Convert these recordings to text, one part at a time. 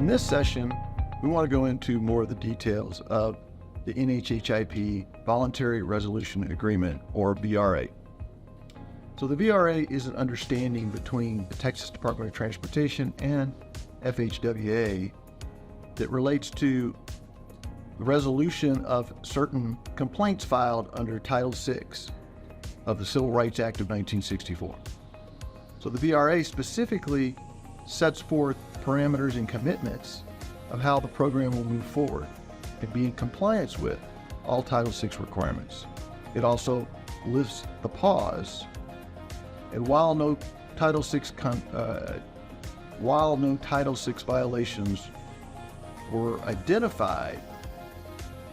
In this session, we want to go into more of the details of the NHHIP Voluntary Resolution Agreement, or VRA. So the VRA is an understanding between the Texas Department of Transportation and FHWA that relates to the resolution of certain complaints filed under Title VI of the Civil Rights Act of 1964. So the VRA specifically sets forth parameters and commitments of how the program will move forward and be in compliance with all Title VI requirements. It also lifts the pause, and while no Title VI violations were identified,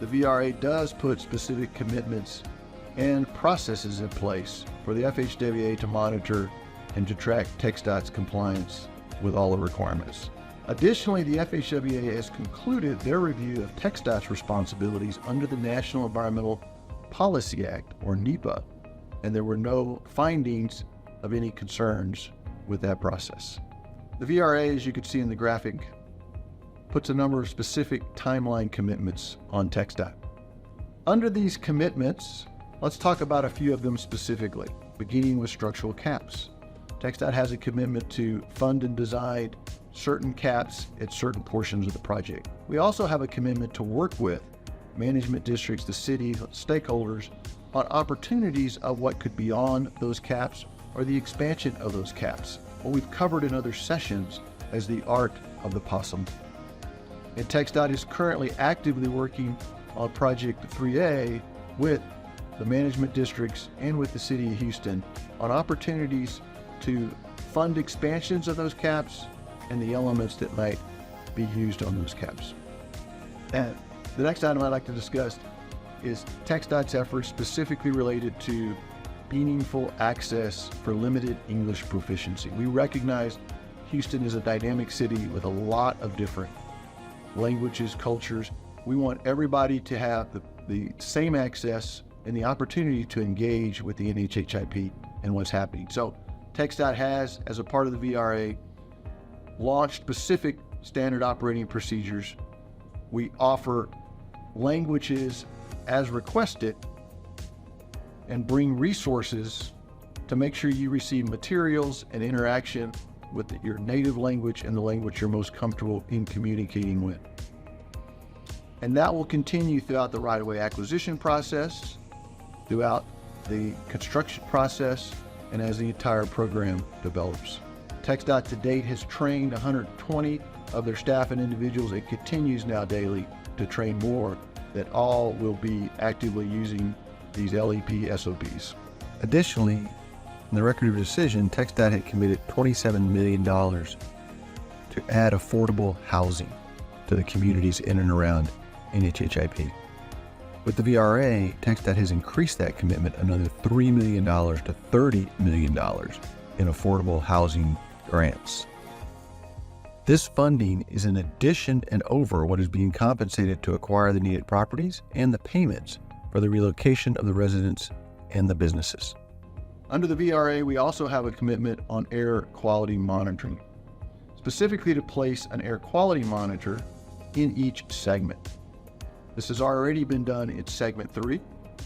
the VRA does put specific commitments and processes in place for the FHWA to monitor and to track TxDOT's compliance with all the requirements. Additionally, the FHWA has concluded their review of TxDOT's responsibilities under the National Environmental Policy Act, or NEPA, and there were no findings of any concerns with that process. The VRA, as you can see in the graphic, puts a number of specific timeline commitments on TxDOT. Under these commitments, let's talk about a few of them specifically, beginning with structural caps. TxDOT has a commitment to fund and design certain caps at certain portions of the project. We also have a commitment to work with management districts, the city, stakeholders on opportunities of what could be on those caps or the expansion of those caps, what we've covered in other sessions as the art of the possible. And TxDOT is currently actively working on Project 3A with the management districts and with the City of Houston on opportunities to fund expansions of those caps and the elements that might be used on those caps. And the next item I'd like to discuss is TxDOT's efforts specifically related to meaningful access for limited English proficiency. We recognize Houston is a dynamic city with a lot of different languages, cultures. We want everybody to have the same access and the opportunity to engage with the NHHIP and what's happening. So TxDOT has, as a part of the VRA, launched specific standard operating procedures. We offer languages as requested and bring resources to make sure you receive materials and interaction with your native language and the language you're most comfortable in communicating with. And that will continue throughout the right-of-way acquisition process, throughout the construction process, and as the entire program develops. TxDOT to date has trained 120 of their staff and individuals. It continues now daily to train more that all will be actively using these LEP SOPs. Additionally, in the record of decision, TxDOT had committed $27 million to add affordable housing to the communities in and around NHHIP. With the VRA, TxDOT has increased that commitment another $3 million to $30 million in affordable housing grants. This funding is in addition and over what is being compensated to acquire the needed properties and the payments for the relocation of the residents and the businesses. Under the VRA, we also have a commitment on air quality monitoring, specifically to place an air quality monitor in each segment. This has already been done in segment 3.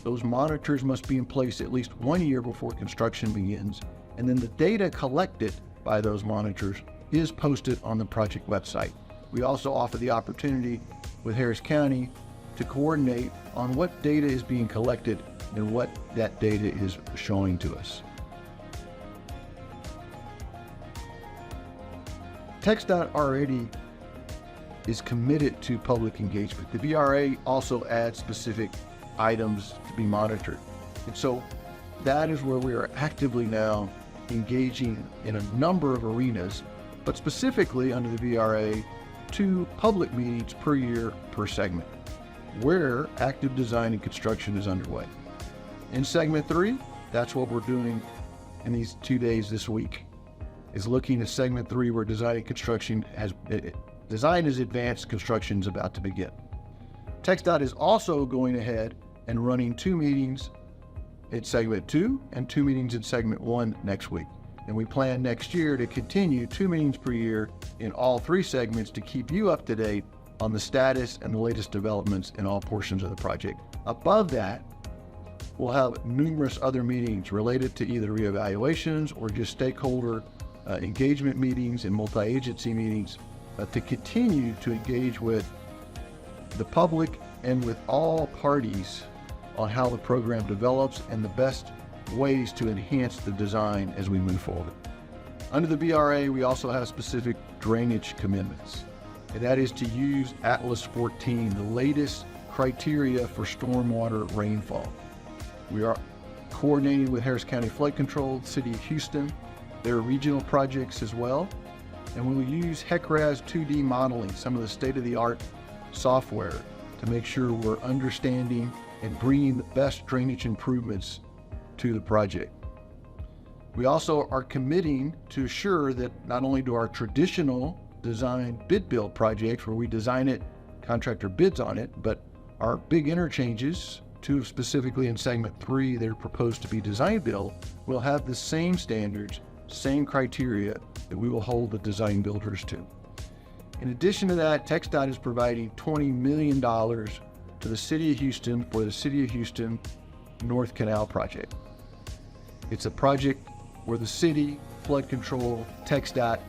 Those monitors must be in place at least 1 year before construction begins, and then the data collected by those monitors is posted on the project website. We also offer the opportunity with Harris County to coordinate on what data is being collected and what that data is showing to us. TxDOT already is committed to public engagement. The VRA also adds specific items to be monitored. And so that is where we are actively now engaging in a number of arenas, but specifically under the VRA, 2 public meetings per year per segment, where active design and construction is underway. In segment 3, that's what we're doing in these 2 days this week, is looking at segment 3 where design and construction design is advanced, construction is about to begin. TxDOT is also going ahead and running 2 meetings in segment 2 and 2 meetings in segment 1 next week. And we plan next year to continue 2 meetings per year in all 3 segments to keep you up to date on the status and the latest developments in all portions of the project. Above that, we'll have numerous other meetings related to either reevaluations or just stakeholder engagement meetings and multi-agency meetings to continue to engage with the public and with all parties on how the program develops and the best ways to enhance the design as we move forward. Under the VRA, we also have specific drainage commitments, and that is to use Atlas 14, the latest criteria for stormwater rainfall. We are coordinating with Harris County Flood Control, the City of Houston, their regional projects as well, and we will use HECRAS 2D modeling, some of the state-of-the-art software, to make sure we're understanding and bringing the best drainage improvements to the project. We also are committing to assure that not only do our traditional design bid build projects where we design it, contractor bids on it, but our big interchanges, 2 specifically in segment 3 that are proposed to be design build, will have the same standards, same criteria that we will hold the design builders to. In addition to that, TxDOT is providing $20 million to the City of Houston for the City of Houston North Canal project. It's a project where the city, flood control, TxDOT,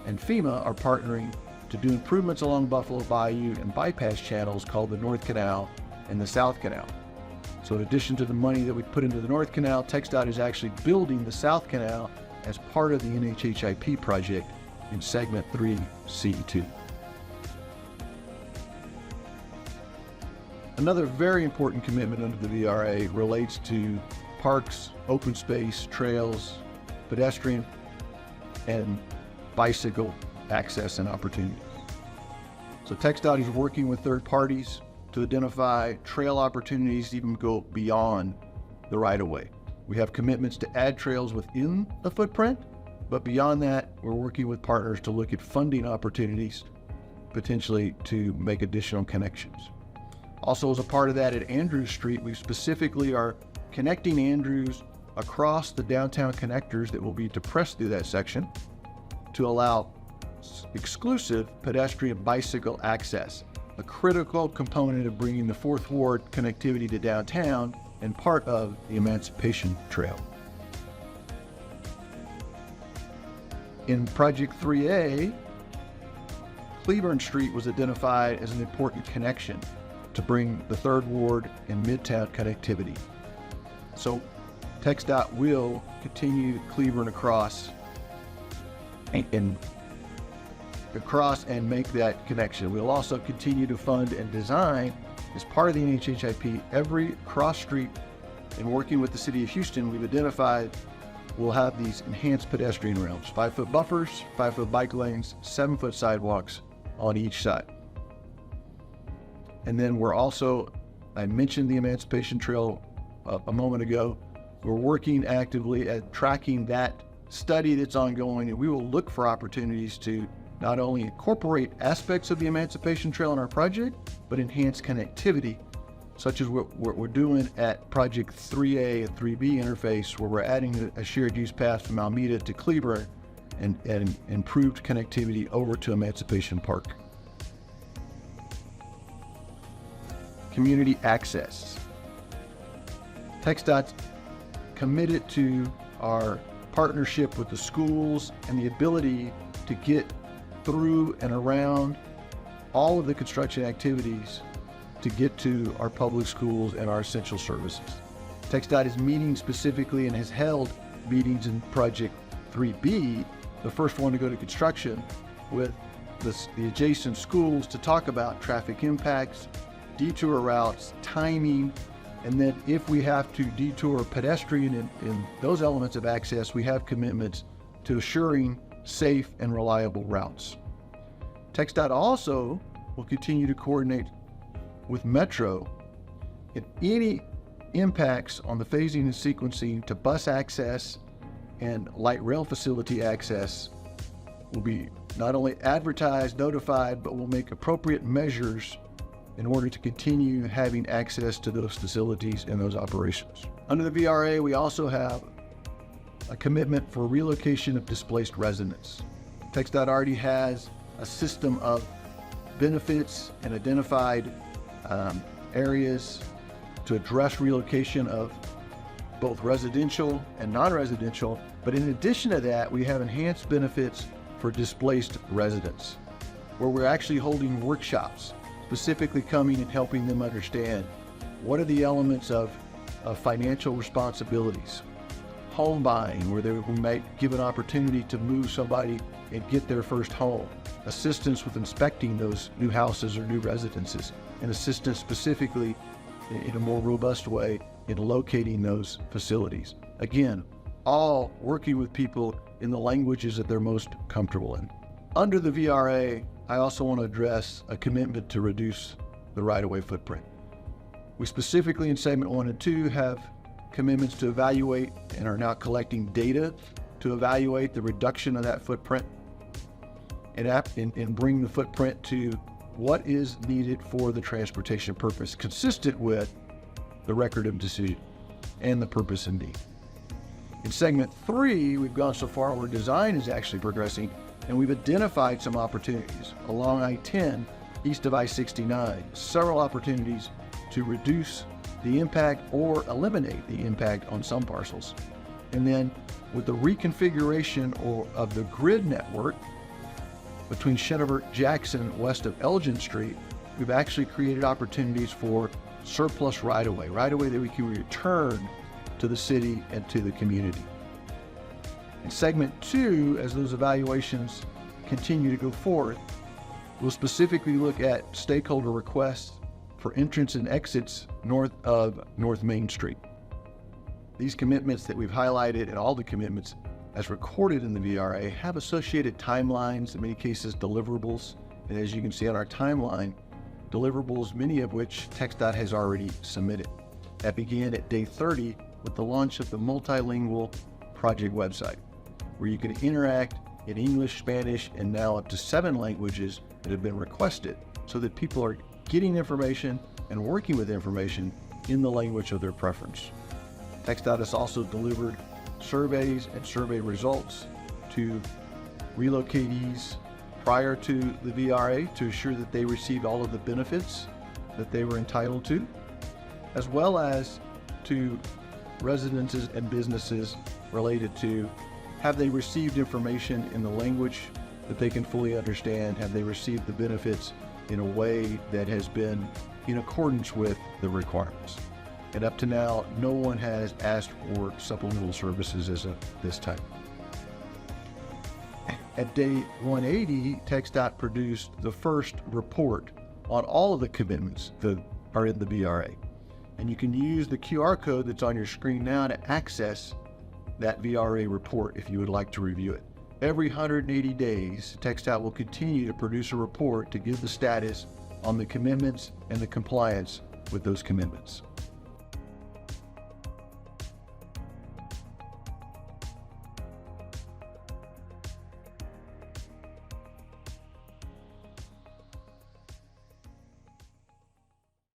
and FEMA are partnering to do improvements along Buffalo Bayou and bypass channels called the North Canal and the South Canal. So in addition to the money that we put into the North Canal, TxDOT is actually building the South Canal as part of the NHHIP project in segment 3C2. Another very important commitment under the VRA relates to parks, open space, trails, pedestrian, and bicycle access and opportunities. So TxDOT is working with third parties to identify trail opportunities, even go beyond the right-of-way. We have commitments to add trails within the footprint, but beyond that, we're working with partners to look at funding opportunities, potentially to make additional connections. Also, as a part of that, at Andrews Street, we specifically are connecting Andrews across the downtown connectors that will be depressed through that section to allow exclusive pedestrian bicycle access, a critical component of bringing the Fourth Ward connectivity to downtown and part of the Emancipation Trail. In Project 3A, Cleburne Street was identified as an important connection to bring the Third Ward and Midtown connectivity. So TxDOT will continue Cleburne across and make that connection. We'll also continue to fund and design, as part of the NHHIP, every cross street. And working with the City of Houston, we've identified we'll have these enhanced pedestrian realms, 5-foot buffers, 5-foot bike lanes, 7-foot sidewalks on each side. And then we're also, I mentioned the Emancipation Trail a moment ago. We're working actively at tracking that study that's ongoing, and we will look for opportunities to not only incorporate aspects of the Emancipation Trail in our project, but enhance connectivity, such as what we're doing at Project 3A and 3B interface, where we're adding a shared use path from Alameda to Cleburne and improved connectivity over to Emancipation Park. Community access. TxDOT's committed to our partnership with the schools and the ability to get through and around all of the construction activities to get to our public schools and our essential services. TxDOT is meeting specifically and has held meetings in Project 3B, the first one to go to construction, with the adjacent schools to talk about traffic impacts, detour routes, timing, and then if we have to detour pedestrian in those elements of access, we have commitments to assuring safe and reliable routes. TxDOT also will continue to coordinate with Metro in any impacts on the phasing and sequencing to bus access and light rail facility access will be not only advertised, notified, but will make appropriate measures in order to continue having access to those facilities and those operations. Under the VRA, we also have a commitment for relocation of displaced residents. TxDOT already has a system of benefits and identified areas to address relocation of both residential and non-residential, but in addition to that, we have enhanced benefits for displaced residents, where we're actually holding workshops, specifically coming and helping them understand what are the elements of financial responsibilities, home buying, where we might give an opportunity to move somebody and get their first home, assistance with inspecting those new houses or new residences, and assistance specifically in a more robust way in locating those facilities. Again, all working with people in the languages that they're most comfortable in. Under the VRA, I also want to address a commitment to reduce the right-of-way footprint. We specifically in segment 1 and 2 have commitments to evaluate and are now collecting data to evaluate the reduction of that footprint and bring the footprint to what is needed for the transportation purpose, consistent with the record of decision and the purpose and need. In segment 3, we've gone so far where design is actually progressing, and we've identified some opportunities along I-10 east of I-69, several opportunities to reduce the impact or eliminate the impact on some parcels. And then with the reconfiguration of the grid network between Shenevert-Jackson west of Elgin Street, we've actually created opportunities for surplus right-of-way that we can return to the city and to the community. In segment 2, as those evaluations continue to go forward, we'll specifically look at stakeholder requests for entrance and exits north of North Main Street. These commitments that we've highlighted and all the commitments as recorded in the VRA have associated timelines, in many cases deliverables, and as you can see on our timeline, deliverables, many of which TxDOT has already submitted. That began at day 30 with the launch of the multilingual project website, where you can interact in English, Spanish, and now up to 7 languages that have been requested, so that people are getting information and working with information in the language of their preference. TxDOT has also delivered surveys and survey results to relocatees prior to the VRA to ensure that they received all of the benefits that they were entitled to, as well as to residences and businesses related to have they received information in the language that they can fully understand, have they received the benefits in a way that has been in accordance with the requirements. And up to now, no one has asked for supplemental services as of this time. At day 180, TxDOT produced the first report on all of the commitments that are in the VRA. And you can use the QR code that's on your screen now to access that VRA report if you would like to review it. Every 180 days, TxDOT will continue to produce a report to give the status on the commitments and the compliance with those commitments.